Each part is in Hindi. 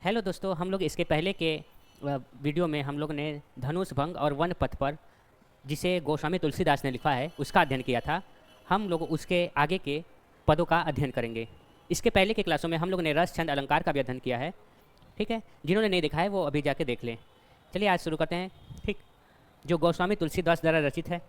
हेलो दोस्तों, हम लोग इसके पहले के वीडियो में हम लोग ने धनुष भंग और वन पथ पर, जिसे गोस्वामी तुलसीदास ने लिखा है, उसका अध्ययन किया था। हम लोग उसके आगे के पदों का अध्ययन करेंगे। इसके पहले के क्लासों में हम लोग ने रस छंद अलंकार का भी अध्ययन किया है। ठीक है, जिन्होंने नहीं देखा है वो अभी जाके देख लें। चलिए आज शुरू करते हैं। ठीक, जो गोस्वामी तुलसीदास द्वारा रचित है।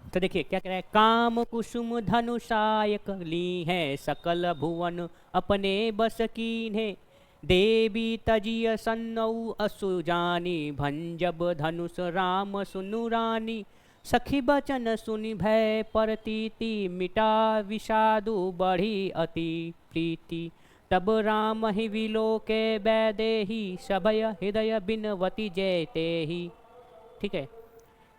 तो देखिए क्या कह रहा है। काम कुसुम धनुषायक ली है, सकल भुवन अपने बस कीन्हे। देवी तजिय सन्नऊ असु जानी, भंजब धनुष राम सुनु रानी। सखी बचन सुनि भय परतीति, मिटा विषादु बढ़ी अति प्रीति। तब राम ही विलोके बैदेही, सभय हृदय बिनवती जयते ही। ठीक है,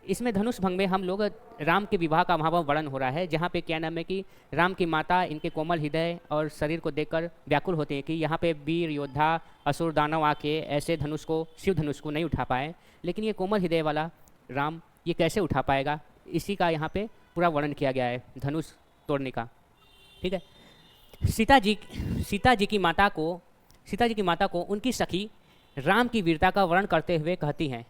इसमें धनुष भंग में हम लोग राम के विवाह का वहाँ पर वर्णन हो रहा है, जहाँ पे क्या नाम है कि राम की माता इनके कोमल हृदय और शरीर को देखकर व्याकुल होते हैं कि यहाँ पे वीर योद्धा असुर दानव आके ऐसे धनुष को, शिव धनुष को नहीं उठा पाए, लेकिन ये कोमल हृदय वाला राम ये कैसे उठा पाएगा। इसी का यहाँ पे पूरा वर्णन किया गया है धनुष तोड़ने का। ठीक है, सीता जी की माता को उनकी सखी राम की वीरता का वर्णन करते हुए कहती हैं।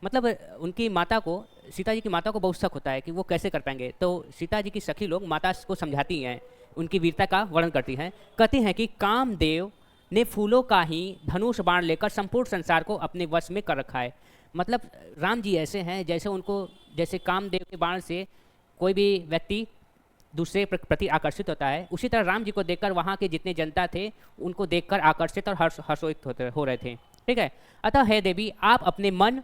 मतलब उनकी माता को, सीता जी की माता को बहुत शक होता है कि वो कैसे कर पाएंगे, तो सीता जी की सखी लोग माता को समझाती हैं, उनकी वीरता का वर्णन करती हैं। कहती हैं कि कामदेव ने फूलों का ही धनुष बाण लेकर संपूर्ण संसार को अपने वश में कर रखा है। मतलब राम जी ऐसे हैं जैसे कामदेव के बाण से कोई भी व्यक्ति दूसरे प्रति आकर्षित होता है, उसी तरह राम जी को देखकर वहाँ के जितने जनता थे उनको देखकर आकर्षित और हर्षोहित हो रहे थे। ठीक है, अतः हे देवी, आप अपने मन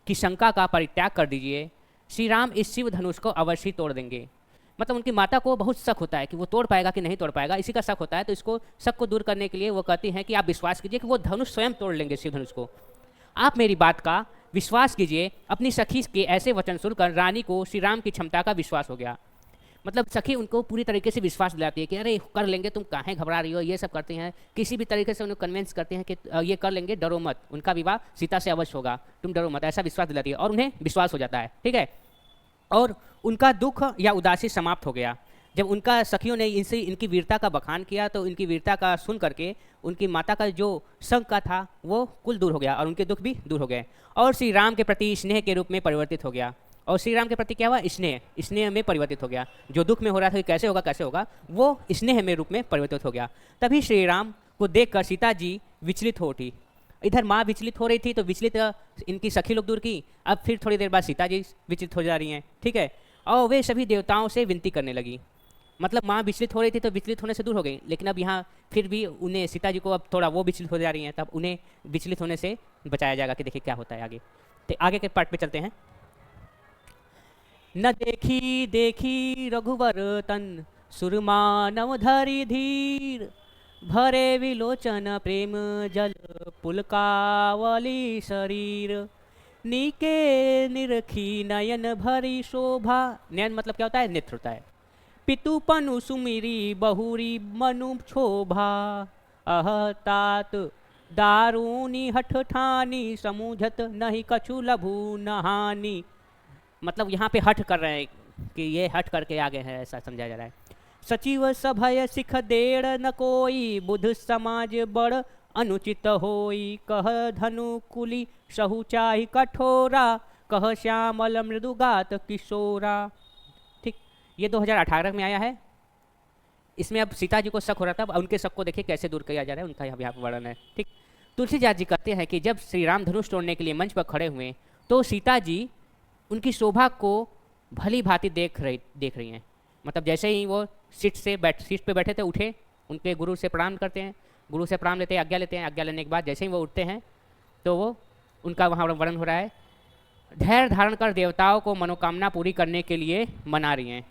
की शंका का परित्याग कर दीजिए। श्री राम इस शिव धनुष को अवश्य तोड़ देंगे। मतलब उनकी माता को बहुत शक होता है कि वो तोड़ पाएगा कि नहीं तोड़ पाएगा, इसी का शक होता है। तो इसको शक को दूर करने के लिए वो कहती हैं कि आप विश्वास कीजिए कि वो धनुष स्वयं तोड़ लेंगे शिव धनुष को। आप मेरी बात का विश्वास कीजिए। अपनी सखी के ऐसे वचन सुनकर रानी को श्री राम की क्षमता का विश्वास हो गया। मतलब सखी उनको पूरी तरीके से विश्वास दिलाती है कि अरे कर लेंगे, तुम काहे घबरा रही हो, ये सब करते हैं। किसी भी तरीके से उन्हें कन्विंस करते हैं कि ये कर लेंगे, डरो मत, उनका विवाह सीता से अवश्य होगा, तुम डरो मत, ऐसा विश्वास दिलाती है और उन्हें विश्वास हो जाता है। ठीक है, और उनका दुख या उदासी समाप्त हो गया। जब उनका सखियों ने इनसे इनकी वीरता का बखान किया तो इनकी वीरता का सुन करके उनकी माता का जो शंका था वो कुल दूर हो गया और उनके दुख भी दूर हो गए और श्री राम के प्रति स्नेह के रूप में परिवर्तित हो गया। और श्री राम के प्रति क्या हुआ? स्नेह में परिवर्तित हो गया। जो दुख में हो रहा था कि कैसे होगा, वो स्नेह में रूप में परिवर्तित हो गया। तभी श्री राम को देखकर सीता जी विचलित हो उठी। इधर माँ विचलित हो रही थी तो विचलित इनकी सखी लोग दूर की, अब फिर थोड़ी देर बाद सीता जी विचलित हो जा रही हैं। ठीक है, और वे सभी देवताओं से विनती करने लगी। मतलब माँ विचलित हो रही थी तो विचलित होने से दूर हो गई, लेकिन अब यहाँ फिर भी उन्हें, सीता जी को अब थोड़ा वो विचलित हो जा रही हैं, तब उन्हें विचलित होने से बचाया जाएगा। कि देखिए क्या होता है आगे। तो आगे के पार्ट पे चलते हैं। न देखी देखी रघुवर तन, सुरमानव धरि धीर। भरे विलोचन प्रेम जल, पुलकावली शरीर। नीके निरखी नयन भरी शोभा। नयन मतलब क्या होता है? नेत्र होता है। पितु पनु सुमिरी बहुरी मनु क्षोभा। अह तात दारूनी हठ ठानी, समुझत नहीं कछु लभु नहानी। मतलब यहाँ पे हठ कर रहे हैं कि ये हट करके आगे है, ऐसा समझा जा रहा है। सचिव सभय सिख देड़ न कोई, बुध समाज बड़ अनुचित होई। कह धनु कुली सहु चाहि कठोरा, कह श्यामल मृदुगात किशोरा। ठीक, ये 2018 में आया है। इसमें अब सीता जी को शक हो रहा था, उनके शक को देखिए कैसे दूर किया जा रहा है, उनका यहाँ वर्णन है। ठीक, तुलसीदास जी कहते हैं कि जब श्री राम धनुष तोड़ने के लिए मंच पर खड़े हुए तो सीता जी उनकी शोभा को भली भांति देख रही हैं। मतलब जैसे ही वो सीट पे बैठे थे, उठे, उनके गुरु से प्रणाम करते हैं, गुरु से प्रणाम लेते हैं, आज्ञा लेते हैं। आज्ञा लेने के बाद जैसे ही वो उठते हैं तो वो उनका वहाँ वर्णन हो रहा है। धैर्य धारण कर देवताओं को मनोकामना पूरी करने के लिए मना रही हैं।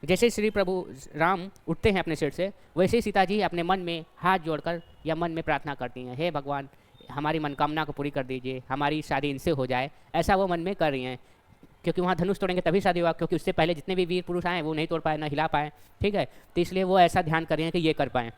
जैसे श्री प्रभु राम उठते हैं अपने सीट से, वैसे ही सीता जी अपने मन में हाथ जोड़कर या मन में प्रार्थना करती हैं, हे भगवान हमारी मनोकामना को पूरी कर दीजिए, हमारी शादी इनसे हो जाए, ऐसा वो मन में कर रही हैं। क्योंकि वहाँ धनुष तोड़ेंगे तभी शादी हुआ, क्योंकि उससे पहले जितने भी वीर पुरुष आए वो नहीं तोड़ पाए, ना हिला पाए। ठीक है, तो इसलिए वो ऐसा ध्यान कर रहे हैं कि ये कर पाएँ।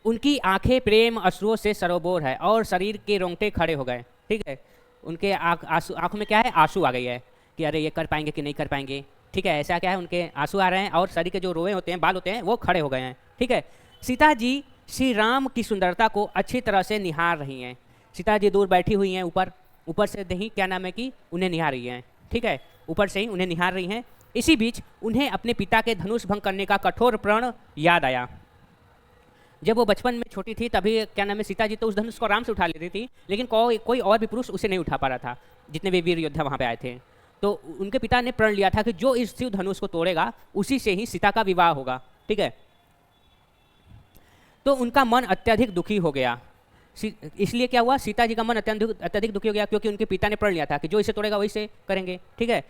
उनकी आंखें प्रेम अश्रुओं से सरोबोर है और शरीर के रोंगटे खड़े हो गए। ठीक है, उनके आंखों में क्या है? आंसू आ गई है कि अरे ये कर पाएंगे कि नहीं कर पाएंगे। ठीक है, ऐसा क्या है? उनके आंसू आ रहे हैं और शरीर के जो रोए होते हैं, बाल होते हैं, वो खड़े हो गए हैं। ठीक है, सीता जी श्री राम की सुंदरता को अच्छी तरह से निहार रही हैं। सीता जी दूर बैठी हुई हैं, ऊपर से नहीं, क्या नाम है कि उन्हें निहार रही हैं, ठीक है, ऊपर से ही उन्हें निहार रही हैं। इसी बीच उन्हें अपने पिता के धनुष भंग करने का कठोर प्रण याद आया। जब वो बचपन में छोटी थी तभी क्या नाम है सीता जी तो उस धनुष को आराम से उठा लेती थी, लेकिन कोई और भी पुरुष उसे नहीं उठा पा रहा था, जितने भी वीर योद्धा वहाँ पे आए थे। तो उनके पिता ने प्रण लिया था कि जो इस शिव धनुष को तोड़ेगा उसी से ही सीता का विवाह होगा, ठीक है। तो उनका मन अत्यधिक दुखी हो गया। इसलिए क्या हुआ, सीता जी का मन अत्यधिक दुखी हो गया क्योंकि उनके पिता ने प्रण लिया था कि जो इसे तोड़ेगा वही से करेंगे, ठीक है।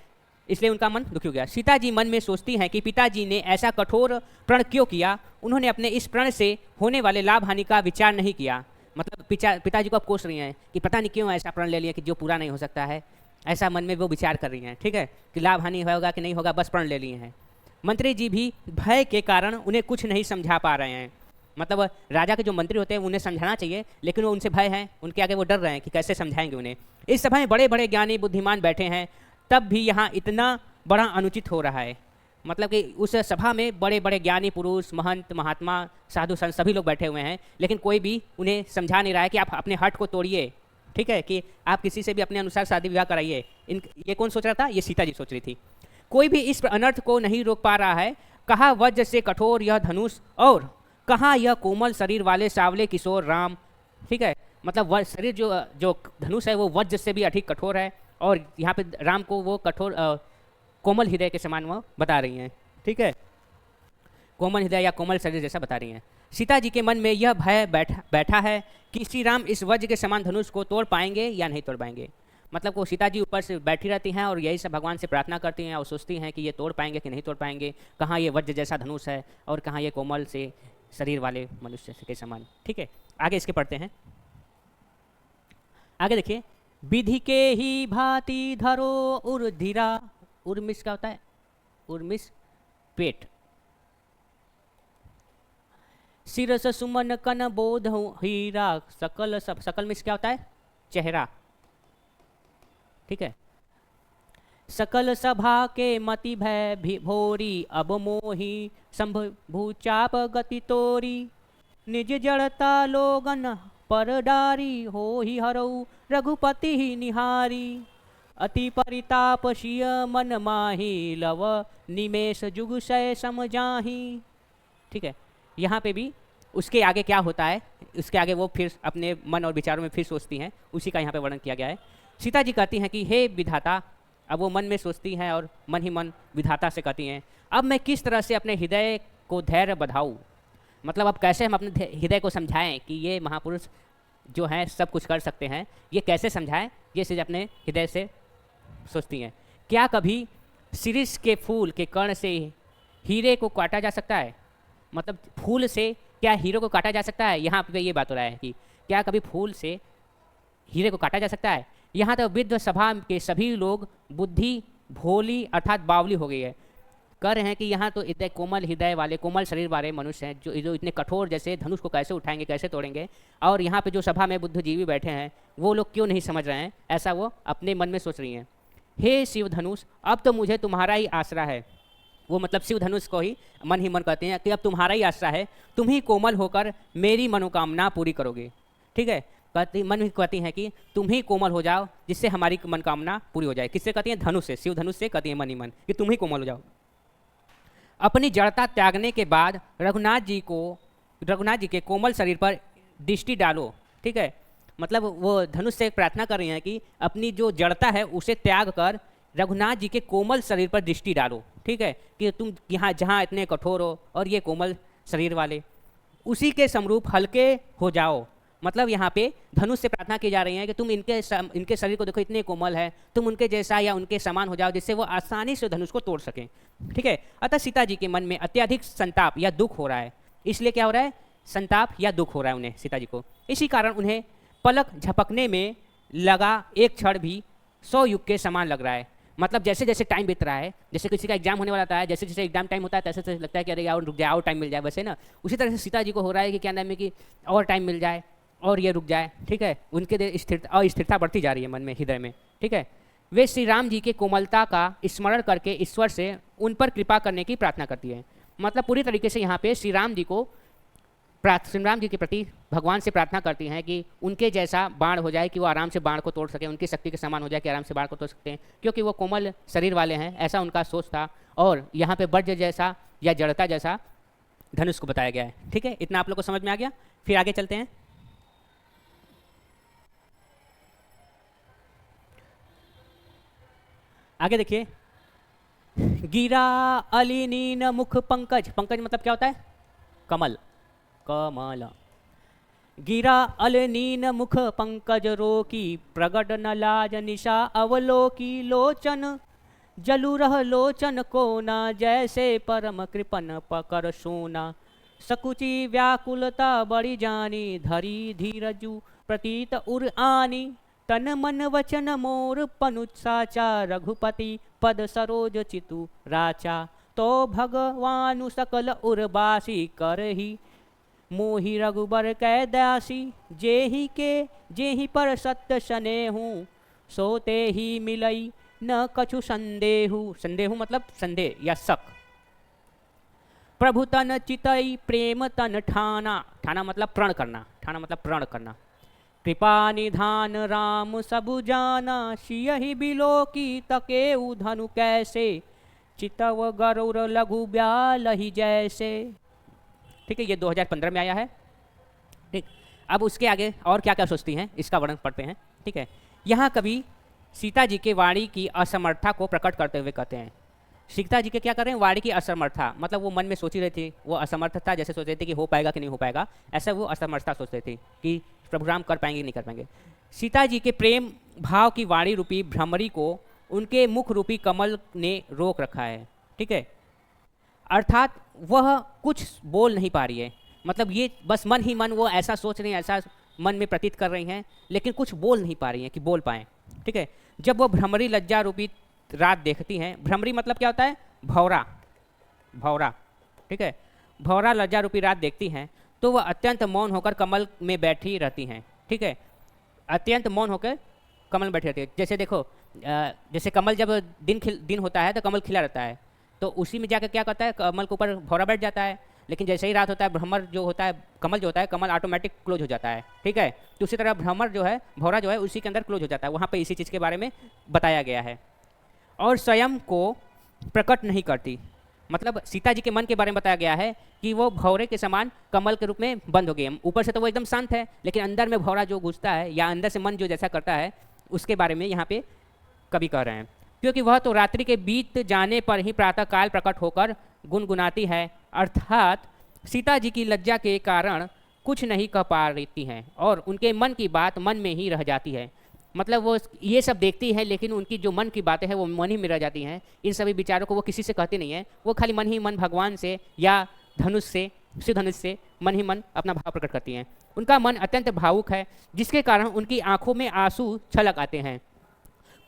इसलिए उनका मन दुखी हो गया। सीता जी मन में सोचती हैं कि पिताजी ने ऐसा कठोर प्रण क्यों किया, उन्होंने अपने इस प्रण से होने वाले लाभ हानि का विचार नहीं किया। मतलब पिताजी को अब कोस रही हैं कि पता नहीं क्यों ऐसा प्रण ले लिया कि जो पूरा नहीं हो सकता है, ऐसा मन में वो विचार कर रही हैं, ठीक है, कि लाभ हानि होगा कि नहीं होगा, बस प्रण ले लिए हैं। मंत्री जी भी भय के कारण उन्हें कुछ नहीं समझा पा रहे हैं। मतलब राजा के जो मंत्री होते हैं उन्हें समझाना चाहिए, लेकिन वो उनसे भय है, उनके आगे वो डर रहे हैं कि कैसे समझाएंगे उन्हें। इस सभा में बड़े बड़े ज्ञानी बुद्धिमान बैठे हैं, तब भी यहाँ इतना बड़ा अनुचित हो रहा है। मतलब कि उस सभा में बड़े बड़े ज्ञानी पुरुष, महंत, महात्मा, साधु संत सभी लोग बैठे हुए हैं, लेकिन कोई भी उन्हें समझा नहीं रहा है कि आप अपने हट को तोड़िए, ठीक है, कि आप किसी से भी अपने अनुसार शादी विवाह कराइए। ये कौन सोच रहा था, ये सीता जी सोच रही थी। कोई भी इस अनर्थ को नहीं रोक पा रहा है। कहाँ वज्र से कठोर यह धनुष और कहाँ यह कोमल शरीर वाले सावले किशोर राम, ठीक है। मतलब शरीर जो धनुष है वो वज्र से भी अधिक कठोर है, और यहाँ पे राम को वो कठोर कोमल हृदय के समान वो बता रही हैं, ठीक है, कोमल हृदय या कोमल शरीर जैसा बता रही हैं। सीता जी के मन में यह भय बैठा है कि श्री राम इस वज्र के समान धनुष को तोड़ पाएंगे या नहीं तोड़ पाएंगे। मतलब वो सीता जी ऊपर से बैठी रहती हैं और यही सब भगवान से प्रार्थना करती हैं और सोचती हैं कि ये तोड़ पाएंगे कि नहीं तोड़ पाएंगे, कहाँ ये वज्र जैसा धनुष है और कहाँ ये कोमल से शरीर वाले मनुष्य के समान, ठीक है। आगे इसके पढ़ते हैं। आगे देखिए, विधि के ही भांति धरो उर्धिरा, उर्मिस क्या होता है, उर्मिस पेट, सिरस सुमन कन बोध हीरा, सकल मिस क्या होता है, चेहरा, ठीक है। सकल सभा के मति भय भोरी, अब मोही संभु चाप गति तोरी, निज जड़ता लोगन पर डारी, हो ही हरऊ रघुपति ही निहारी, अति परिताप शिय मन माही, लव निमेष जुग सय समझाही, ठीक है। यहाँ पे भी उसके आगे क्या होता है, उसके आगे वो फिर अपने मन और विचारों में फिर सोचती हैं, उसी का यहाँ पे वर्णन किया गया है। सीता जी कहती हैं कि हे विधाता, अब वो मन में सोचती हैं और मन ही मन विधाता से कहती हैं, अब मैं किस तरह से अपने हृदय को धैर्य बधाऊँ। मतलब अब कैसे हम अपने हृदय को समझाएं कि ये महापुरुष जो हैं सब कुछ कर सकते हैं, ये कैसे समझाएं, ये चीज़ अपने हृदय से सोचती हैं। क्या कभी शिरीष के फूल के कर्ण से हीरे को काटा जा सकता है। मतलब फूल से क्या हीरे को काटा जा सकता है, यहाँ पे ये बात हो रहा है कि क्या कभी फूल से हीरे को काटा जा सकता है। यहाँ तक विद्व सभा के सभी लोग बुद्धि भोली अर्थात बावली हो गई है। कह रहे हैं कि यहाँ तो इतने कोमल हृदय वाले, कोमल शरीर वाले मनुष्य हैं जो इतने कठोर जैसे धनुष को कैसे उठाएंगे, कैसे तोड़ेंगे, और यहाँ पे जो सभा में बुद्धिजीवी बैठे हैं वो लोग क्यों नहीं समझ रहे हैं, ऐसा वो अपने मन में सोच रही हैं। हे शिव धनुष, अब तो मुझे तुम्हारा ही आसरा है। वो मतलब शिव धनुष को ही मन कहते हैं कि अब तुम्हारा ही आसरा है, तुम ही कोमल होकर मेरी मनोकामना पूरी करोगे, ठीक है। मन में कहती हैं कि तुम ही कोमल हो जाओ जिससे हमारी मनोकामना पूरी हो जाए। किससे कहती हैं, धनुष से, शिव धनुष से कहती हैं मन ही मन कि तुम ही कोमल हो जाओ। अपनी जड़ता त्यागने के बाद रघुनाथ जी के कोमल शरीर पर दृष्टि डालो, ठीक है। मतलब वो धनुष से प्रार्थना कर रही हैं कि अपनी जो जड़ता है उसे त्याग कर रघुनाथ जी के कोमल शरीर पर दृष्टि डालो, ठीक है, कि तुम यहाँ जहाँ इतने कठोर हो और ये कोमल शरीर वाले, उसी के समरूप हल्के हो जाओ। मतलब यहाँ पे धनुष से प्रार्थना की जा रही है कि तुम इनके शरीर को देखो, इतने कोमल है, तुम उनके जैसा या उनके समान हो जाओ जिससे वो आसानी से धनुष को तोड़ सकें, ठीक है। अतः सीता जी के मन में अत्यधिक संताप या दुख हो रहा है। इसलिए क्या हो रहा है, संताप या दुख हो रहा है उन्हें, सीता जी को। इसी कारण उन्हें पलक झपकने में लगा एक क्षण भी 100 युग के समान लग रहा है। मतलब जैसे जैसे टाइम बीत रहा है, जैसे किसी का एग्जाम होने वाला है, जैसे जैसे एग्जाम टाइम होता है तैसे तैसे लगता है कि अरे यार रुक जाए और टाइम मिल जाए, वैसे ना उसी तरह से सीता जी को हो रहा है कि क्या नाम है कि और टाइम मिल जाए और ये रुक जाए, ठीक है। उनके अस्थिरता बढ़ती जा रही है मन में, हृदय में, ठीक है। वे श्री राम जी के कोमलता का स्मरण करके ईश्वर से उन पर कृपा करने की प्रार्थना करती है। मतलब पूरी तरीके से यहाँ पे श्री राम जी को श्री राम जी के प्रति भगवान से प्रार्थना करती हैं कि उनके जैसा बाण हो जाए कि वो आराम से बाण को तोड़ सके, उनकी शक्ति के समान हो जाए कि आराम से बाण को तोड़ सकते हैं, क्योंकि वो कोमल शरीर वाले हैं, ऐसा उनका सोच था। और यहाँ पे वज्र जैसा या जड़ता जैसा धनुष को बताया गया है। ठीक है, इतना आप लोग को समझ में आ गया। फिर आगे चलते हैं। आगे देखिए, गिरा अलिनीन मुख पंकज। पंकज मतलब क्या होता है? कमल, कमल। गिरा अलनीन मुख पंकज रोकी, प्रगट न लाज निशा अवलोकी, लोचन जलु रह लोचन को न, जैसे परम कृपन पकर सोना। सकुची व्याकुलता बड़ी जानी, धरी धीरजु प्रतीत उर आनी। तन मन वचन मोर पनुत्साचा, रघुपति पद सरोज चितु राचा। तो भगवानु सकल उर्वासी, करही मोहि रघुबर कै दासी। जेहि पर सत्य स्नेहु, सोते ही मिलई न कछु संदेहु। संदेहु मतलब संदेह या शक। प्रभु तन चितई प्रेम तन ठाना। ठाना मतलब प्रण करना, ठाना मतलब प्रण करना। कृपा निधान राम सबु जाना, सियहि बिलो की तके धनु कैसे। चितव गरुर लघु ब्यालहि जैसे। ठीक है, ये 2015 में आया है। ठीक, अब उसके आगे और क्या क्या सोचती हैं इसका वर्णन पढ़ते हैं। ठीक है, यहाँ कवि सीता जी के वाणी की असमर्थता को प्रकट करते हुए कहते हैं। सीता जी के क्या कर रहे हैं? वाणी की असमर्थता, मतलब वो मन में सोच ही रही थी, वो असमर्थता जैसे सोच रही थी कि हो पाएगा कि नहीं हो पाएगा, ऐसा वो असमर्थता सोच रही थी कि प्रभु राम कर पाएंगे नहीं कर पाएंगे। सीता जी के प्रेम भाव की वाणी रूपी भ्रमरी को उनके मुख रूपी कमल ने रोक रखा है। ठीक है, अर्थात वह कुछ बोल नहीं पा रही है, मतलब ये बस मन ही मन वो ऐसा सोच रही हैं, ऐसा मन में प्रतीत कर रही हैं, लेकिन कुछ बोल नहीं पा रही हैं कि बोल पाएँ। ठीक है, जब वो भ्रमरी लज्जा रूपी रात देखती हैं, भ्रमरी मतलब क्या होता है? भौरा, भौरा। ठीक है, भौरा लज्जा रूपी रात देखती हैं तो वह अत्यंत मौन होकर कमल में बैठी रहती हैं। ठीक है, अत्यंत मौन होकर कमल में बैठी रहती है। जैसे देखो, जैसे कमल जब दिन होता है तो कमल खिला रहता है, तो उसी में जाकर क्या करता है? कमल के ऊपर भौरा बैठ जाता है। लेकिन जैसे ही रात होता है, भ्रमर जो होता है, कमल जो होता है, कमल ऑटोमेटिक क्लोज हो जाता है। ठीक है, तो उसी तरह भ्रमर जो है, भौरा जो है, उसी के अंदर क्लोज हो जाता है। वहाँ पे इसी चीज़ के बारे में बताया गया है। और स्वयं को प्रकट नहीं करती, मतलब सीता जी के मन के बारे में बताया गया है कि वो भौरे के समान कमल के रूप में बंद हो गई। ऊपर से तो वो एकदम शांत है, लेकिन अंदर में भौरा जो घुसता है या अंदर से मन जो जैसा करता है, उसके बारे में यहाँ पे कवि कह रहे हैं। क्योंकि वह तो रात्रि के बीत जाने पर ही प्रातःकाल प्रकट होकर गुनगुनाती है, अर्थात सीता जी की लज्जा के कारण कुछ नहीं कह पा रही हैं और उनके मन की बात मन में ही रह जाती है। मतलब वो ये सब देखती है, लेकिन उनकी जो मन की बातें हैं वो मन ही में रह जाती हैं। इन सभी विचारों को वो किसी से कहती नहीं है, वो खाली मन ही मन भगवान से या धनुष से, शिव धनुष से मन ही मन अपना भाव प्रकट करती हैं। उनका मन अत्यंत भावुक है, जिसके कारण उनकी आंखों में आंसू छलक आते हैं,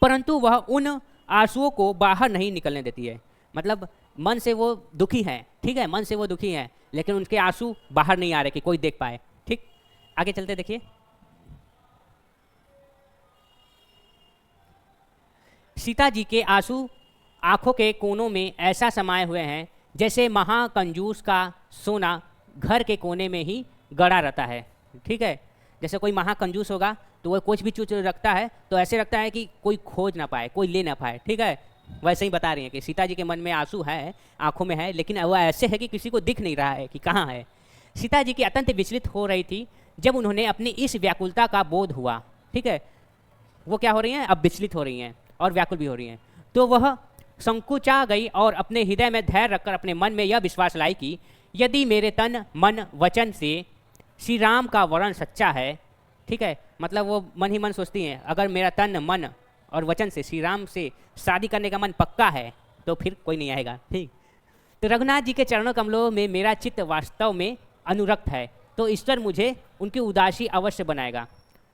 परंतु वह उन आंसुओं को बाहर नहीं निकलने देती है। मतलब मन से वो दुखी है, ठीक है, मन से वो दुखी है, लेकिन उनके आंसू बाहर नहीं आ रहे कि कोई देख पाए। ठीक, आगे चलते देखिए। सीता जी के आंसू आंखों के कोनों में ऐसा समाये हुए हैं जैसे महाकंजूस का सोना घर के कोने में ही गड़ा रहता है। ठीक है, जैसे कोई महाकंजूस होगा तो वह कुछ भी चीज रखता है तो ऐसे रखता है कि कोई खोज ना पाए, कोई ले ना पाए। ठीक है, वैसे ही बता रही हैं कि सीता जी के मन में आंसू है, आंखों में है, लेकिन वह ऐसे है कि किसी को दिख नहीं रहा है कि कहाँ है। सीता जी की अत्यंत विचलित हो रही थी जब उन्होंने अपनी इस व्याकुलता का बोध हुआ। ठीक है, वो क्या हो रही हैं? अब विचलित हो रही हैं और व्याकुल भी हो रही हैं। तो वह संकुचा गई और अपने हृदय में धैर्य रखकर अपने मन में यह विश्वास लाई कि यदि मेरे तन मन वचन से श्री राम का वर्ण सच्चा है, ठीक है, मतलब वो मन ही मन सोचती हैं अगर मेरा तन मन और वचन से श्री राम से शादी करने का मन पक्का है तो फिर कोई नहीं आएगा। ठीक, तो रघुनाथ जी के चरणों कमलों में मेरा चित्त वास्तव में अनुरक्त है, तो ईश्वर मुझे उनकी उदासी अवश्य बनाएगा,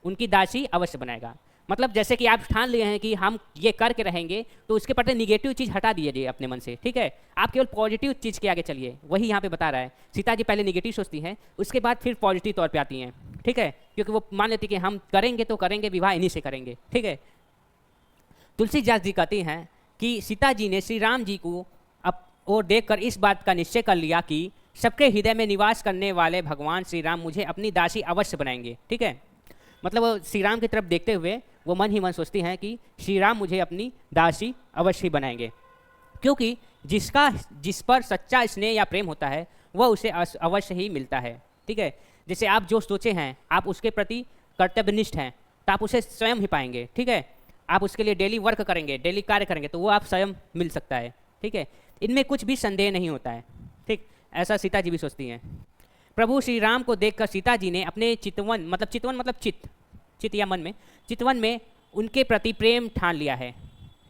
उनकी दासी अवश्य बनाएगा। मतलब जैसे कि आप ठान लिए हैं कि हम ये करके रहेंगे, तो उसके प्रति निगेटिव चीज़ हटा दीजिए अपने मन से। ठीक है, आप केवल पॉजिटिव चीज़ के आगे चलिए, वही यहाँ पे बता रहा है। सीता जी पहले निगेटिव सोचती हैं, उसके बाद फिर पॉजिटिव तौर पे आती हैं। ठीक है, क्योंकि वो मान लेती कि हम करेंगे तो करेंगे, विवाह इन्हीं से करेंगे। ठीक है, तुलसीदास जी कहती हैं कि सीता जी ने श्री राम जी को और देखकर इस बात का निश्चय कर लिया कि सबके हृदय में निवास करने वाले भगवान श्री राम मुझे अपनी दासी अवश्य बनाएंगे। ठीक है, मतलब वो श्री राम की तरफ देखते हुए वो मन ही मन सोचती हैं कि श्री राम मुझे अपनी दासी अवश्य बनाएंगे, क्योंकि जिस पर सच्चा स्नेह या प्रेम होता है वह उसे अवश्य ही मिलता है। ठीक है, जैसे आप जो सोचे हैं आप उसके प्रति कर्तव्यनिष्ठ हैं तो आप उसे स्वयं ही पाएंगे। ठीक है, आप उसके लिए डेली वर्क करेंगे, डेली कार्य करेंगे तो वो आप स्वयं मिल सकता है। ठीक है, इनमें कुछ भी संदेह नहीं होता है। ठीक, ऐसा सीता जी भी सोचती हैं। प्रभु श्री राम को देखकर सीता जी ने अपने चितवन मतलब चित्त या मन में, चितवन में उनके प्रति प्रेम ठान लिया है।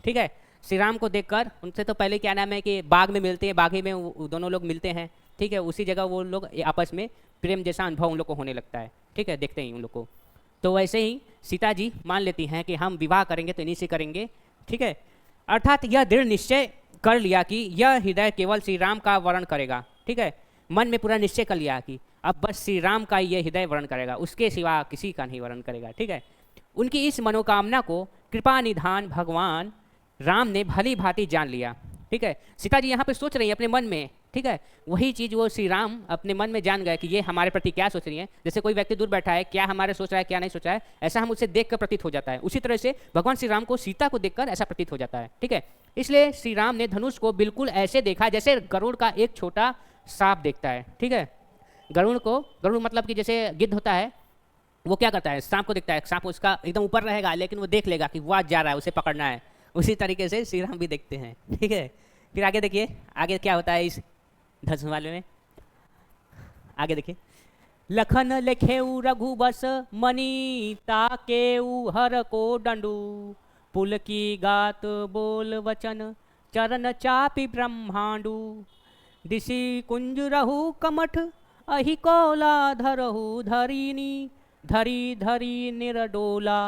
ठीक है, श्री राम को देखकर उनसे तो पहले क्या नाम है कि बाग में मिलते हैं, बागी में दोनों लोग मिलते हैं। ठीक है, उसी जगह वो लोग आपस में प्रेम जैसा अनुभव उन लोग को होने लगता है। ठीक है, देखते ही उन लोग को, तो वैसे ही सीता जी मान लेती हैं कि हम विवाह करेंगे तो इन्हीं से करेंगे। ठीक है, अर्थात यह दृढ़ निश्चय कर लिया कि यह हृदय केवल श्री राम का वर्ण करेगा। ठीक है, मन में पूरा निश्चय कर लिया कि अब बस श्री राम का ये हृदय वर्ण करेगा, उसके सिवा किसी का नहीं वर्ण करेगा। ठीक है, उनकी इस मनोकामना को कृपा निधान भगवान राम ने भली भांति जान लिया। ठीक है, सीता जी यहाँ पे सोच रही है अपने मन में। ठीक है, वही चीज़ वो श्री राम अपने मन में जान गए कि ये हमारे प्रति क्या सोच रही है। जैसे कोई व्यक्ति दूर बैठा है, क्या हमारे सोच रहा है क्या नहीं सोच रहा है, ऐसा हम उससे देख कर प्रतीत हो जाता है। उसी तरह से भगवान श्री राम को सीता को देखकर ऐसा प्रतीत हो जाता है। ठीक है, इसलिए श्री राम ने धनुष को बिल्कुल ऐसे देखा जैसे गरुड़ का एक छोटा सांप देखता है। ठीक है, गरुड़ मतलब कि जैसे गिद्ध होता है, वो क्या करता है, सांप को देखता है, सांप उसका एकदम ऊपर रहेगा लेकिन वो देख लेगा कि वो आज जा रहा है, उसे पकड़ना है। उसी तरीके से श्री राम भी देखते हैं। ठीक है, फिर आगे देखिए, आगे क्या होता है इस धनुष वाले में, आगे देखिए। लखन लिखेऊ रघुबस मणि ताकेऊ हर को डंडू, पुल की गात बोल वचन चरण चापी ब्रह्मांडू, दिशि कुंज रहू कमठ अहि कोला धरहु धरिनी, धरी धरी निरडोला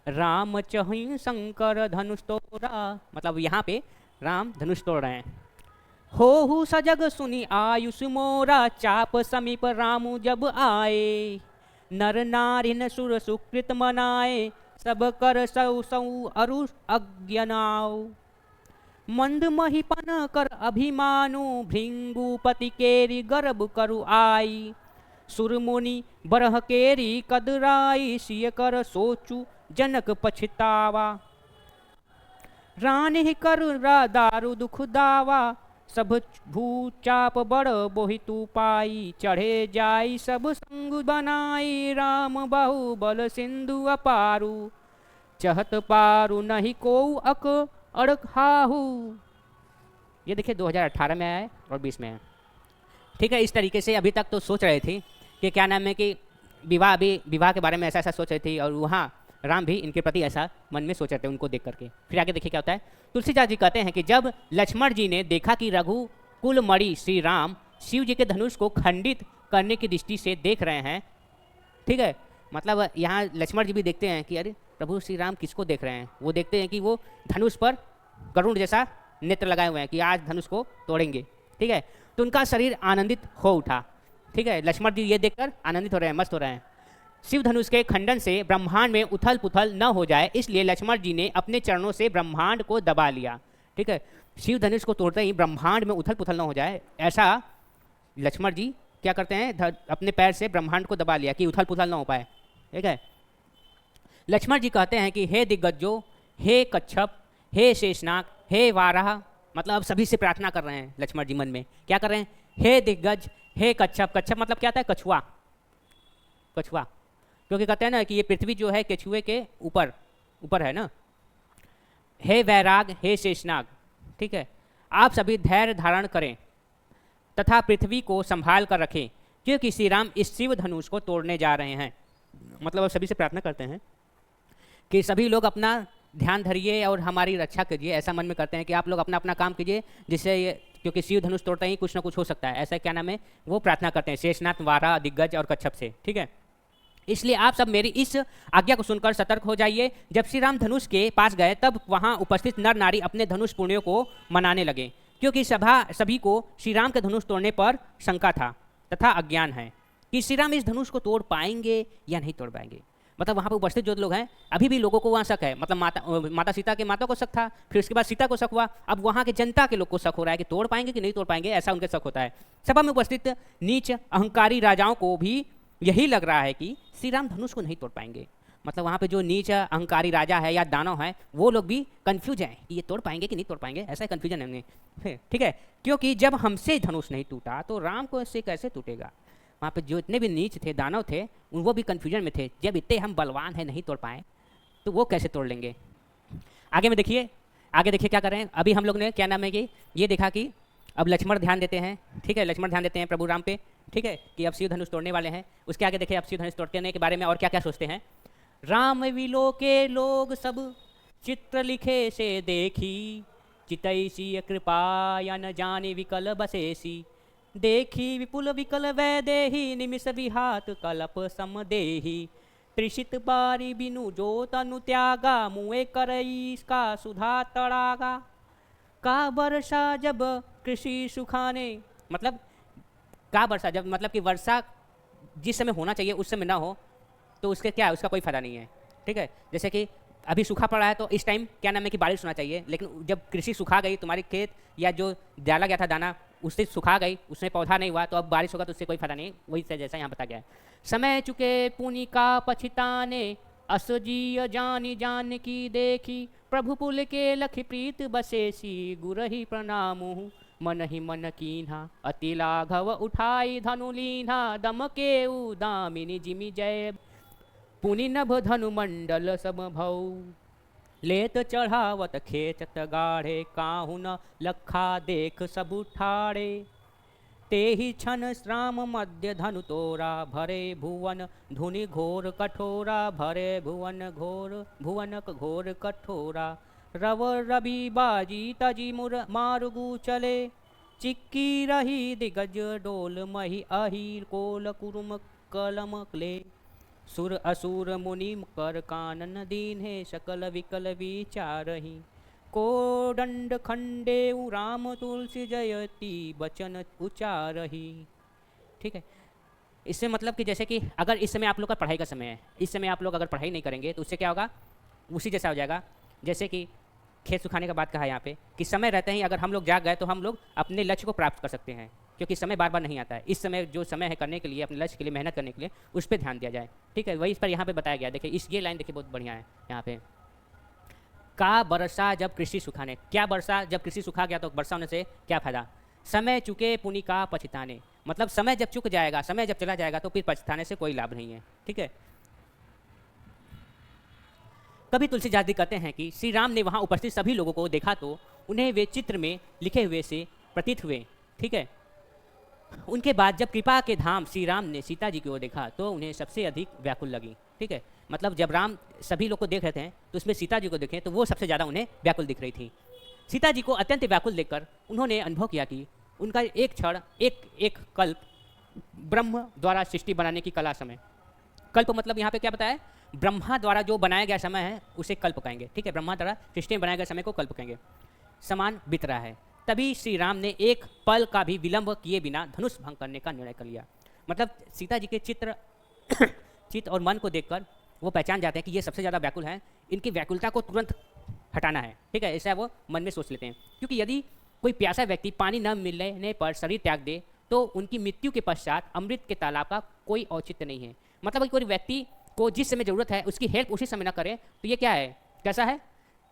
राम चहि शंकर धनुष तोड़ा। मतलब यहाँ पे राम धनुष तोड़ रहे हैं। होहु सजग सुनी आयुष मोरा, चाप समीप रामु जब आए, नर नारिन सुर सुकृत मनाए, सब कर सौ सौ अरु अज्ञनाओ, मंद महिपन कर अभिमानु, भृंगुपति केरी गर्भ करु आई, सुरमुनि बरह केरी कदराई, सिय कर सोचु जनक पछतावा, रानी कर दारु दुख दावा, सब भूचाप बड़ बोहितु पाई, चढ़े जाई सब संग बनाई, राम बहु बल सिंधु अपारू, चहत पारू नहीं को अक अड़खाहू। ये देखिए 2018 में आया है और 20 में है। ठीक है, इस तरीके से अभी तक तो सोच रहे थे कि क्या नाम है कि विवाह के बारे में ऐसा सोच रही थी, और वहाँ राम भी इनके प्रति ऐसा मन में सोच रहे थे उनको देख करके। फिर आगे देखिए क्या होता है। तुलसीदास जी कहते हैं कि जब लक्ष्मण जी ने देखा कि रघुकुल मणि श्री राम शिव जी के धनुष को खंडित करने की दृष्टि से देख रहे हैं। ठीक है, मतलब यहाँ लक्ष्मण जी भी देखते हैं कि अरे प्रभु श्री राम किसको देख रहे हैं। वो देखते हैं कि वो धनुष पर गरुड़ जैसा नेत्र लगाए हुए हैं कि आज धनुष को तोड़ेंगे। ठीक है, तो उनका शरीर आनंदित हो उठा। ठीक है, लक्ष्मण जी ये देखकर आनंदित हो रहे हैं, मस्त हो रहे हैं। शिव धनुष के खंडन से ब्रह्मांड में उथल पुथल न हो जाए, इसलिए लक्ष्मण जी ने अपने चरणों से ब्रह्मांड को दबा लिया। ठीक है, शिव धनुष को तोड़ते ही ब्रह्मांड में उथल पुथल न हो जाए, ऐसा लक्ष्मण जी क्या करते हैं, अपने पैर से ब्रह्मांड को दबा लिया कि उथल पुथल न हो पाए। ठीक है, लक्ष्मण जी कहते हैं कि हे दिग्गजो, हे कच्छप, हे शेषनाग, हे वाराह, मतलब अब सभी से प्रार्थना कर रहे हैं लक्ष्मण जी मन में। क्या कर रहे हैं, हे दिग्गज, हे कच्छप। कच्छप मतलब क्या होता है, कछुआ, कछुआ, क्योंकि कहते हैं ना कि ये पृथ्वी जो है कछुए के ऊपर है ना। हे वैराग, हे शेषनाग। ठीक है, आप सभी धैर्य धारण करें तथा पृथ्वी को संभाल कर रखें, क्योंकि श्री राम इस शिव धनुष को तोड़ने जा रहे हैं। मतलब अब सभी से प्रार्थना करते हैं कि सभी लोग अपना ध्यान धरिए और हमारी रक्षा कीजिए। ऐसा मन में करते हैं कि आप लोग अपना अपना काम कीजिए, जिससे ये, क्योंकि शिव धनुष तोड़ते ही कुछ ना कुछ हो सकता है, ऐसा क्या नाम है वो प्रार्थना करते हैं शेषनाग, वाराह, दिग्गज और कच्छप से। ठीक है, इसलिए आप सब मेरी इस आज्ञा को सुनकर सतर्क हो जाइए। जब श्री राम धनुष के पास गए तब वहां उपस्थित नर नारी अपने धनुष पुण्यों को मनाने लगे, क्योंकि सभी को श्री राम के धनुष तोड़ने पर शंका था तथा अज्ञान है कि श्री राम इस धनुष को तोड़ पाएंगे या नहीं तोड़ पाएंगे। मतलब वहाँ पे उपस्थित जो लोग हैं अभी भी लोगों को वहाँ शक है, मतलब माता सीता के माता को शक था, फिर उसके बाद सीता को शक हुआ, अब वहाँ के जनता के लोग को शक हो रहा है कि तोड़ पाएंगे कि नहीं तोड़ पाएंगे, ऐसा उनके शक होता है। सभा में उपस्थित नीच अहंकारी राजाओं को भी यही लग रहा है कि श्री राम धनुष को नहीं तोड़ पाएंगे। मतलब वहाँ पे जो नीच अहंकारी राजा है या दानव है वो लोग भी कंफ्यूज हैं कि ये तोड़ पाएंगे कि नहीं तोड़ पाएंगे, ऐसा कन्फ्यूजन है उन्हें, ठीक है। क्योंकि जब हमसे धनुष नहीं टूटा तो राम को इससे कैसे टूटेगा। वहाँ पे जो इतने भी नीच थे, दानव थे, वो भी कन्फ्यूजन में थे, जब इतने हम बलवान हैं नहीं तोड़ पाए तो वो कैसे तोड़ लेंगे। आगे में देखिए, आगे देखिए क्या कर रहे हैं। अभी हम लोग ने क्या नाम है कि ये देखा कि अब लक्ष्मण ध्यान देते हैं, ठीक है, लक्ष्मण ध्यान देते हैं प्रभु राम पे, ठीक है, कि अब शिव धनुष तोड़ने वाले हैं। उसके आगे देखिए अब शिव धनुष तोड़ने के बारे में और क्या क्या सोचते हैं। राम विलो के लोग सब चित्र लिखे से देखी, चितैसी कृपा या न जाने विकल बसेसी, देखी विपुल विकल वैदेही निमिष विहात कलप समदेही, त्रिषित बारी बिनु जो तनु त्यागा, मुए करई का सुधा तड़ागा, का वर्षा जब कृषि सुखाने, मतलब का वर्षा जब, मतलब कि वर्षा जिस समय होना चाहिए उस समय ना हो तो उसके क्या है, उसका कोई फायदा नहीं है, ठीक है। जैसे कि अभी सूखा पड़ा है तो इस टाइम क्या नाम है कि बारिश होना चाहिए, लेकिन जब कृषि सुखा गई, तुम्हारी खेत या जो डाला गया था दाना उससे सुखा गई, उसमें पौधा नहीं हुआ, तो अब बारिश होगा तो उससे कोई फायदा नहीं। वही से जैसा यहाँ बताया गया है। समय चुके पुनि का पछिताने, असजीय जानी जान की देखी, प्रभु पुल के लख प्रीत बसेसी, गुरहि प्रणामु मन ही मन कीन्हा, अति लाघव उठाई धनु लीन्हा, दम के दामिनी जिमि जय, पुनि नभ धनु मंडल सब भौ, लेत चढ़ावत खेचत गाढ़े, काहू न लखा देख सब ठाड़े, ते ही छन श्राम मध्य धनु तोरा, भरे भुवन धुनि घोर कठोरा, भरे भुवन घोर कठोरा, रव रवि बाजी तजी मुर मारुगु चले, चिक्की रही दिगज डोल मही अही कोल कुरुम कलम क्ले, सुर असुर मुनि कर कानन दीन है, सकल विकल विचारही, को दंड खंडे राम तुलसी जयती बचन उचारही, ठीक है। इससे मतलब कि जैसे कि अगर इस समय आप लोग का पढ़ाई का समय है, इस समय आप लोग अगर पढ़ाई नहीं करेंगे तो उससे क्या होगा, उसी जैसा हो जाएगा जैसे कि खेत सुखाने का बात कहा है यहाँ पे कि समय रहते ही अगर हम लोग जाग गए तो हम लोग अपने लक्ष्य को प्राप्त कर सकते हैं, क्योंकि समय बार बार नहीं आता है। इस समय जो समय है करने के लिए, अपने लक्ष्य के लिए मेहनत करने के लिए, उस पर ध्यान दिया जाए, ठीक है। वही इस पर यहाँ पे बताया गया। देखिए इस ये लाइन देखिए बहुत बढ़िया है यहाँ पे, का वर्षा जब कृषि सुखाने, क्या वर्षा जब कृषि सुखा गया तो वर्षा होने से क्या फायदा, समय चुके पुनि का पछताने, मतलब समय जब चुक जाएगा, समय जब चला जाएगा तो फिर पछताने से कोई लाभ नहीं है, ठीक है। कभी तुलसीदास जी कहते हैं कि श्री राम ने वहाँ उपस्थित सभी लोगों को देखा तो उन्हें वे चित्र में लिखे हुए से प्रतीत हुए, ठीक है। उनके बाद जब कृपा के धाम श्री राम ने सीता जी की ओर देखा तो उन्हें सबसे अधिक व्याकुल लगी, ठीक है। मतलब जब राम सभी लोग को देख रहे थे तो उसमें सीता जी को देखें तो वो सबसे ज़्यादा उन्हें व्याकुल दिख रही थी। सीता जी को अत्यंत व्याकुल देखकर उन्होंने अनुभव किया कि उनका एक क्षण, एक कल्प ब्रह्म द्वारा सृष्टि बनाने की कला समय, कल्प मतलब यहाँ पे क्या बताया, ब्रह्मा द्वारा जो बनाया गया समय है उसे कल्प कहेंगे, ठीक है। ब्रह्मा द्वारा सृष्टि में बनाए गए समय को कल्प कहेंगे। समान बीत रहा है, तभी श्री राम ने एक पल का भी विलंब किए बिना धनुष भंग करने का निर्णय कर लिया। मतलब सीता जी के चित्त और मन को देखकर वो पहचान जाते हैं कि ये सबसे ज़्यादा व्याकुल हैं, इनकी व्याकुलता को तुरंत हटाना है, ठीक है। ऐसा वो मन में सोच लेते हैं, क्योंकि यदि कोई प्यासा व्यक्ति पानी न मिलने पर शरीर त्याग दे तो उनकी मृत्यु के पश्चात अमृत के तालाब का कोई औचित्य नहीं है। मतलब कोई व्यक्ति को जिस समय ज़रूरत है उसकी हेल्प उसी समय ना करे तो ये क्या है, कैसा है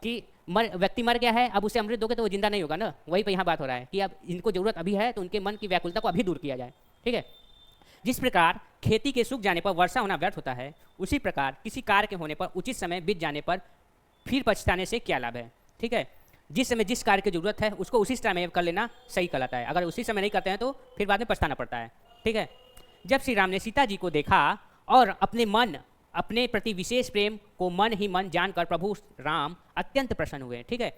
कि व्यक्ति मर गया है, अब उसे अमृत दोगे तो वो जिंदा नहीं होगा ना। वही पे यहाँ बात हो रहा है कि अब इनको जरूरत अभी है तो उनके मन की व्याकुलता को अभी दूर किया जाए, ठीक है। जिस प्रकार खेती के सूख जाने पर वर्षा होना व्यर्थ होता है, उसी प्रकार किसी कार्य के होने पर उचित समय बीत जाने पर फिर पछताने से क्या लाभ है, ठीक है। जिस समय जिस कार्य की जरूरत है उसको उसी समय कर लेना सही कहलाता है, अगर उसी समय नहीं करते हैं तो फिर बाद में पछताना पड़ता है, ठीक है। जब श्री राम ने सीता जी को देखा और अपने प्रति विशेष प्रेम को मन ही मन जानकर प्रभु राम अत्यंत प्रसन्न हुए, ठीक है।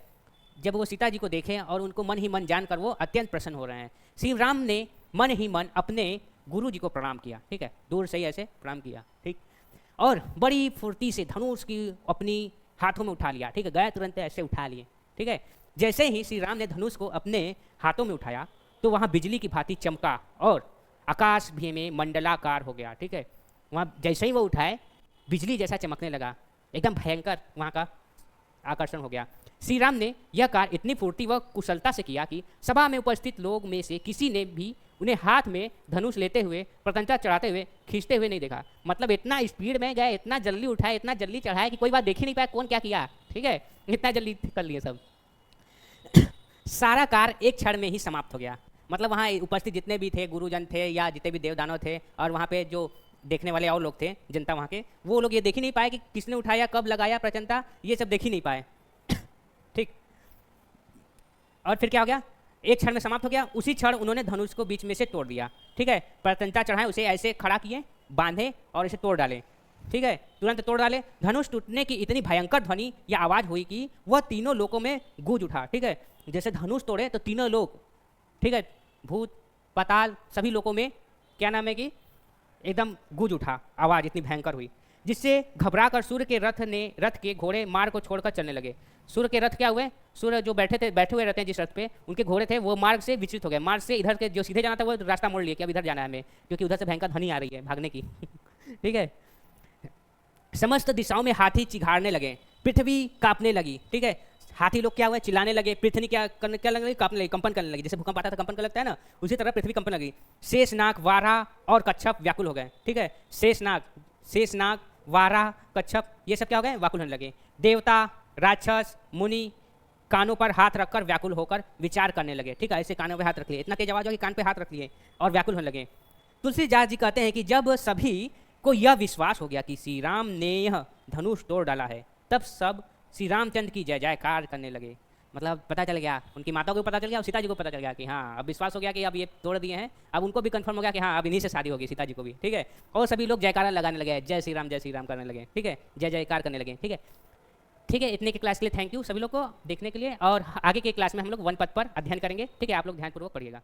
जब वो सीता जी को देखें और उनको मन ही मन जानकर वो अत्यंत प्रसन्न हो रहे हैं, श्री राम ने मन ही मन अपने गुरु जी को प्रणाम किया, ठीक है, दूर से ही ऐसे प्रणाम किया, ठीक, और बड़ी फुर्ती से धनुष की अपनी हाथों में उठा लिया, ठीक है, गया तुरंत ऐसे उठा लिए, ठीक है। जैसे ही श्री राम ने धनुष को अपने हाथों में उठाया तो वहाँ बिजली की भांति चमका और आकाश भी में मंडलाकार हो गया, ठीक है। वहाँ जैसे ही वो उठाए बिजली जैसा चमकने लगा, एकदम भयंकर वहाँ का आकर्षण हो गया। श्री राम ने यह कार्य इतनी फुर्ती व कुशलता से किया कि सभा में उपस्थित लोग में से किसी ने भी उन्हें हाथ में धनुष लेते हुए, प्रत्यंचा चढ़ाते हुए, खींचते हुए नहीं देखा। मतलब इतना स्पीड में गए, इतना जल्दी उठाए, इतना जल्दी चढ़ाए कि कोई बात देख ही नहीं पाया कौन क्या किया। ठीक है, इतना जल्दी कर लिए सब। सारा कार्य एक क्षण में ही समाप्त हो गया। मतलब वहाँ उपस्थित जितने भी थे, गुरुजन थे या जितने भी देवदानव थे, और वहाँ पे जो देखने वाले और लोग थे, जनता वहाँ के, वो लोग ये देख ही नहीं पाए कि किसने उठाया, कब लगाया प्रचंडता, ये सब देख ही नहीं पाए। ठीक। और फिर क्या हो गया, एक क्षण में समाप्त हो गया। उसी क्षण उन्होंने धनुष को बीच में से तोड़ दिया। ठीक है, प्रत्यंता चढ़ाए, उसे ऐसे खड़ा किए, बांधे और इसे तोड़ डाले। ठीक है, तुरंत तोड़ डाले। धनुष टूटने की इतनी भयंकर ध्वनि या आवाज़ हुई कि वह तीनों लोकों में गूंज उठा। ठीक है, जैसे धनुष तोड़े तो तीनों लोग, ठीक है, भूत पाताल सभी लोगों में क्या नाम है कि एकदम गूंज उठा, आवाज़ इतनी भयंकर हुई, जिससे घबराकर सूर्य के रथ के घोड़े मार्ग को छोड़कर चलने लगे। सूर्य के रथ क्या हुए, सूर्य जो बैठे हुए रहते हैं जिस रथ पे, उनके घोड़े थे वो मार्ग से विचलित हो गए। मार्ग से इधर के जो सीधे जाना था वो रास्ता मोड़ लिया कि अब इधर जाना है हमें, क्योंकि उधर से भयंकर ध्वनि आ रही है भागने की। ठीक है, समस्त दिशाओं में हाथी चिघाड़ने लगे, पृथ्वी कांपने लगी। ठीक है, हाथी लोग क्या हुए, चिल्लाने लगे, पृथ्वी क्या लगने लगी, कांपने लगी, कंपन करने लगी। जैसे भूकंप आता था कंपन कर लगता है ना, उसी तरह पृथ्वी कंपन लगी। शेषनाग, वाराह और कच्छप व्याकुल हो गए। ठीक है, शेषनाग, वाराह, कच्छप ये सब क्या हो गए, व्याकुल होने लगे। देवता, राक्षस, मुनि कानों पर हाथ रखकर व्याकुल होकर विचार करने लगे। ठीक है, ऐसे कानों पे हाथ रख लिए, इतना तेज आवाज हो कि कान पे हाथ रख लिए और व्याकुल होने लगे। तुलसीदास जी कहते हैं कि जब सभी को यह विश्वास हो गया कि श्री राम ने यह धनुष तोड़ डाला है, तब सब श्री रामचंद्र की जय जयकार करने लगे। मतलब पता चल गया, उनकी माता को भी पता चल गया और सीता जी को पता चल गया कि हाँ अब विश्वास हो गया कि अब ये तोड़ दिए हैं। अब उनको भी कंफर्म हो गया कि हाँ अब इन्हीं से शादी होगी, सीता जी को भी। ठीक है, और सभी लोग जयकारा लगाने लगे, जय श्री राम करने लगे। ठीक है, जय जयकार करने लगे। ठीक है, ठीक है, इतने के क्लास के लिए थैंक यू सभी लोग को देखने के लिए। और आगे के क्लास में हम लोग वन पद पर अध्ययन करेंगे। ठीक है, आप लोग ध्यानपूर्वक पढ़िएगा।